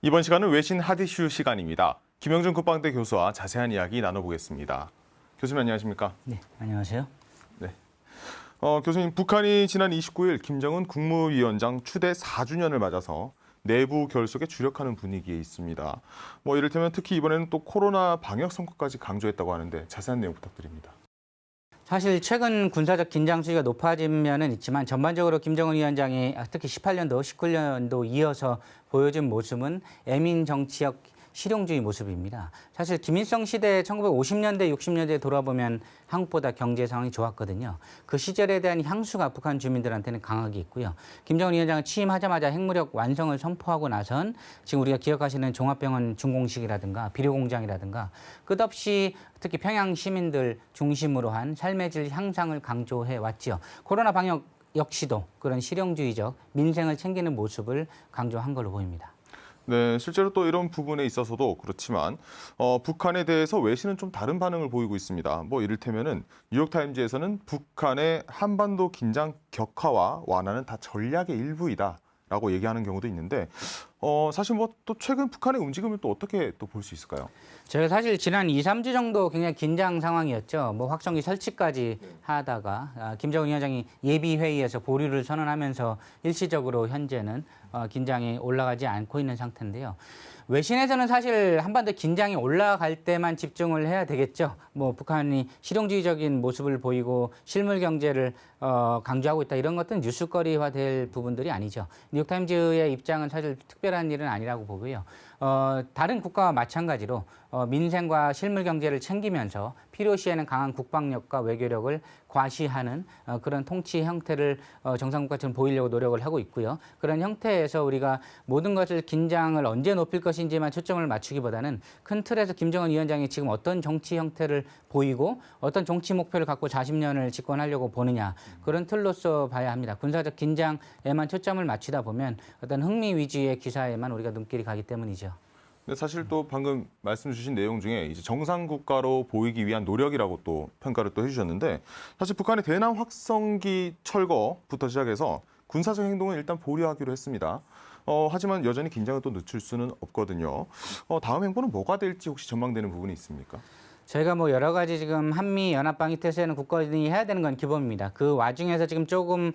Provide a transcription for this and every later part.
이번 시간은 외신 핫 이슈 시간입니다. 김영준 국방대 교수와 자세한 이야기 나눠보겠습니다. 교수님 안녕하십니까? 네, 안녕하세요. 네. 교수님, 북한이 지난 29일 김정은 국무위원장 추대 4주년을 맞아서 내부 결속에 주력하는 분위기에 있습니다. 이를테면 특히 이번에는 또 코로나 방역 성과까지 강조했다고 하는데 자세한 내용 부탁드립니다. 사실 최근 군사적 긴장 수위가 높아진 면은 있지만 전반적으로 김정은 위원장이 특히 18년도, 19년도 이어서 보여준 모습은 애민 정치적 실용주의 모습입니다. 사실 김일성 시대 1950년대, 60년대에 돌아보면 한국보다 경제 상황이 좋았거든요. 그 시절에 대한 향수가 북한 주민들한테는 강하게 있고요. 김정은 위원장은 취임하자마자 핵무력 완성을 선포하고 나선 지금 우리가 기억하시는 종합병원 준공식이라든가 비료공장이라든가 끝없이 특히 평양 시민들 중심으로 한 삶의 질 향상을 강조해 왔죠. 코로나 방역 역시도 그런 실용주의적 민생을 챙기는 모습을 강조한 걸로 보입니다. 네, 실제로 또 이런 부분에 있어서도 그렇지만 북한에 대해서 외신은 좀 다른 반응을 보이고 있습니다. 이를테면은 뉴욕타임즈에서는 북한의 한반도 긴장 격화와 완화는 다 전략의 일부이다라고 얘기하는 경우도 있는데 사실 또 최근 북한의 움직임을 또 어떻게 또 볼 수 있을까요? 제가 사실 지난 2, 3주 정도 굉장히 긴장 상황이었죠. 확성기 설치까지 하다가 김정은 위원장이 예비 회의에서 보류를 선언하면서 일시적으로 현재는 긴장이 올라가지 않고 있는 상태인데요. 외신에서는 사실 한반도 긴장이 올라갈 때만 집중을 해야 되겠죠. 북한이 실용주의적인 모습을 보이고 실물 경제를 강조하고 있다 이런 것들은 뉴스거리화 될 부분들이 아니죠. 뉴욕타임즈의 입장은 사실 특별한 일은 아니라고 보고요. 다른 국가와 마찬가지로 민생과 실물 경제를 챙기면서 필요시에는 강한 국방력과 외교력을 과시하는 그런 통치 형태를 정상국가처럼 보이려고 노력을 하고 있고요. 그런 형태에서 우리가 모든 것을 긴장을 언제 높일 것인지만 초점을 맞추기보다는 큰 틀에서 김정은 위원장이 지금 어떤 정치 형태를 보이고 어떤 정치 목표를 갖고 40년을 집권하려고 보느냐 그런 틀로서 봐야 합니다. 군사적 긴장에만 초점을 맞추다 보면 어떤 흥미 위주의 기사에만 우리가 눈길이 가기 때문이죠. 근데 사실 또 방금 말씀 주신 내용 중에 이제 정상 국가로 보이기 위한 노력이라고 또 평가를 또 해주셨는데 사실 북한의 대남 확성기 철거부터 시작해서 군사적 행동은 일단 보류하기로 했습니다. 하지만 여전히 긴장을 또 늦출 수는 없거든요. 다음 행보는 뭐가 될지 혹시 전망되는 부분이 있습니까? 저희가 여러 가지 지금 한미 연합 방위 태세는 국가들이 해야 되는 건 기본입니다. 그 와중에서 지금 조금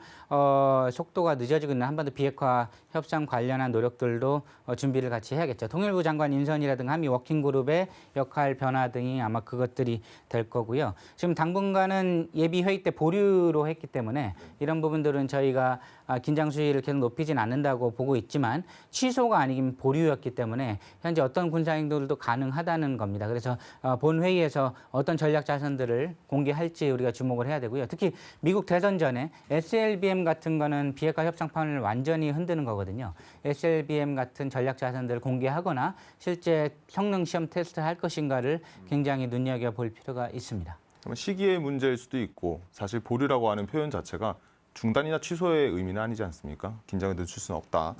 속도가 늦어지고 있는 한반도 비핵화 협상 관련한 노력들도 준비를 같이 해야겠죠. 통일부 장관 인선이라든가 한미 워킹그룹의 역할 변화 등이 아마 그것들이 될 거고요. 지금 당분간은 예비 회의 때 보류로 했기 때문에 이런 부분들은 저희가 긴장 수위를 계속 높이진 않는다고 보고 있지만 취소가 아니긴 보류였기 때문에 현재 어떤 군사 행동들도 가능하다는 겁니다. 그래서 본 회의에서 어떤 전략 자산들을 공개할지 우리가 주목을 해야 되고요. 특히 미국 대선 전에 SLBM 같은 거는 비핵화 협상판을 완전히 흔드는 거거든요. SLBM 같은 전략 자산들을 공개하거나 실제 성능 시험 테스트 할 것인가를 굉장히 눈여겨볼 필요가 있습니다. 시기의 문제일 수도 있고 사실 보류라고 하는 표현 자체가 중단이나 취소의 의미는 아니지 않습니까? 긴장을 늦출 수는 없다.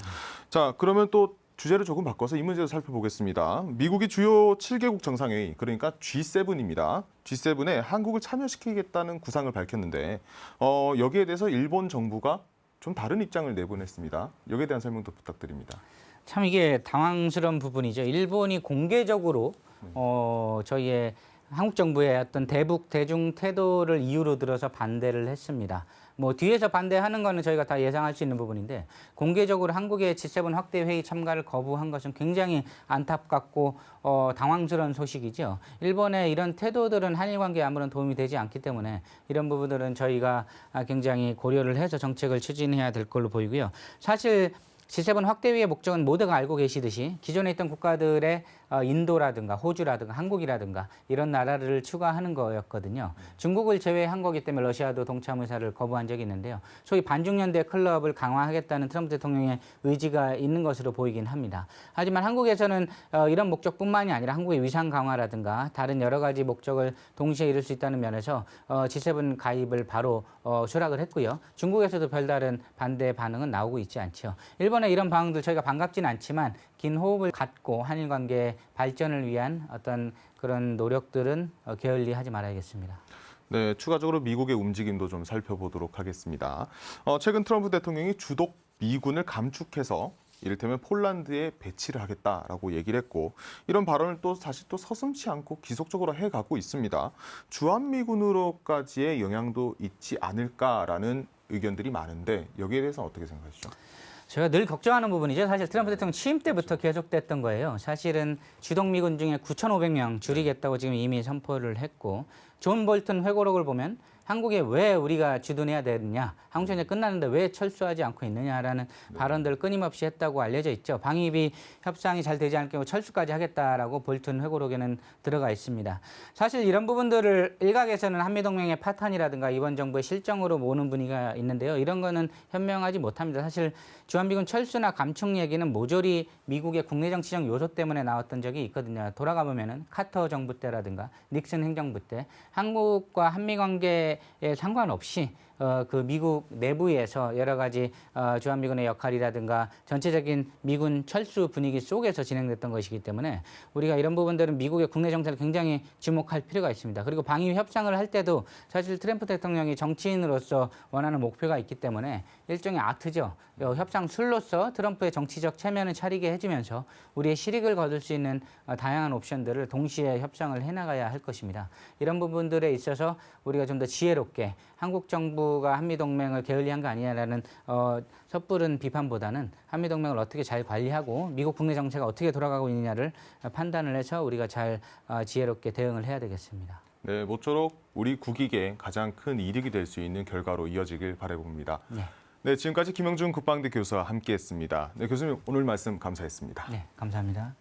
자, 그러면 또 주제를 조금 바꿔서 이 문제도 살펴보겠습니다. 미국이 주요 7개국 정상회의, 그러니까 G7입니다. G7에 한국을 참여시키겠다는 구상을 밝혔는데 여기에 대해서 일본 정부가 좀 다른 입장을 내보냈습니다. 여기에 대한 설명도 부탁드립니다. 참 이게 당황스러운 부분이죠. 일본이 공개적으로 저희의 한국 정부의 어떤 대북 대중 태도를 이유로 들어서 반대를 했습니다. 뒤에서 반대하는 거는 저희가 다 예상할 수 있는 부분인데 공개적으로 한국의 G7 확대 회의 참가를 거부한 것은 굉장히 안타깝고 당황스러운 소식이죠. 일본의 이런 태도들은 한일 관계에 아무런 도움이 되지 않기 때문에 이런 부분들은 저희가 굉장히 고려를 해서 정책을 추진해야 될 걸로 보이고요. 사실 G7 확대회의 목적은 모두가 알고 계시듯이 기존에 있던 국가들의 인도라든가 호주라든가 한국이라든가 이런 나라를 추가하는 거였거든요. 중국을 제외한 거기 때문에 러시아도 동참 의사를 거부한 적이 있는데요. 소위 반중연대 클럽을 강화하겠다는 트럼프 대통령의 의지가 있는 것으로 보이긴 합니다. 하지만 한국에서는 이런 목적뿐만이 아니라 한국의 위상 강화라든가 다른 여러 가지 목적을 동시에 이룰 수 있다는 면에서 G7 가입을 바로 수락을 했고요. 중국에서도 별다른 반대 반응은 나오고 있지 않죠. 일본의 이런 방응들 저희가 반갑진 않지만 긴 호흡을 갖고 한일 관계 발전을 위한 어떤 그런 노력들은 게을리하지 말아야겠습니다. 네, 추가적으로 미국의 움직임도 좀 살펴보도록 하겠습니다. 최근 트럼프 대통령이 주독 미군을 감축해서 이를테면 폴란드에 배치를 하겠다라고 얘기를 했고 이런 발언을 또 사실 또 서슴지 않고 지속적으로 해가고 있습니다. 주한미군으로까지의 영향도 있지 않을까라는 의견들이 많은데 여기에 대해서는 어떻게 생각하시죠? 제가 늘 걱정하는 부분이죠. 사실 트럼프 대통령 취임 때부터 계속됐던 거예요. 사실은 주동미군 중에 9,500명 줄이겠다고 지금 이미 선포를 했고 존 볼튼 회고록을 보면 한국에 왜 우리가 주둔해야 되느냐, 한국전쟁 끝났는데 왜 철수하지 않고 있느냐라는 발언들을 끊임없이 했다고 알려져 있죠. 방위비 협상이 잘 되지 않을 경우 철수까지 하겠다라고 볼튼 회고록에는 들어가 있습니다. 사실 이런 부분들을 일각에서는 한미동맹의 파탄이라든가 이번 정부의 실정으로 모으는 분위기가 있는데요. 이런 거는 현명하지 못합니다. 사실 주한미군 철수나 감축 얘기는 모조리 미국의 국내 정치적 요소 때문에 나왔던 적이 있거든요. 돌아가 보면은 카터 정부 때라든가 닉슨 행정부 때 한국과 한미 관계에 상관없이 그 미국 내부에서 여러 가지 주한미군의 역할이라든가 전체적인 미군 철수 분위기 속에서 진행됐던 것이기 때문에 우리가 이런 부분들은 미국의 국내 정세를 굉장히 주목할 필요가 있습니다. 그리고 방위 협상을 할 때도 사실 트럼프 대통령이 정치인으로서 원하는 목표가 있기 때문에 일종의 아트죠. 협상 술로서 트럼프의 정치적 체면을 차리게 해주면서 우리의 실익을 거둘 수 있는 다양한 옵션들을 동시에 협상을 해나가야 할 것입니다. 이런 부분들에 있어서 우리가 좀 더 지혜롭게 한국 정부가 한미동맹을 게을리한 거 아니냐라는 섣부른 비판보다는 한미동맹을 어떻게 잘 관리하고 미국 국내 정세가 어떻게 돌아가고 있느냐를 판단을 해서 우리가 잘 지혜롭게 대응을 해야 되겠습니다. 네, 모쪼록 우리 국익에 가장 큰 이득이 될 수 있는 결과로 이어지길 바라봅니다. 네, 지금까지 김영준 국방대 교수와 함께했습니다. 네, 교수님 오늘 말씀 감사했습니다. 네, 감사합니다.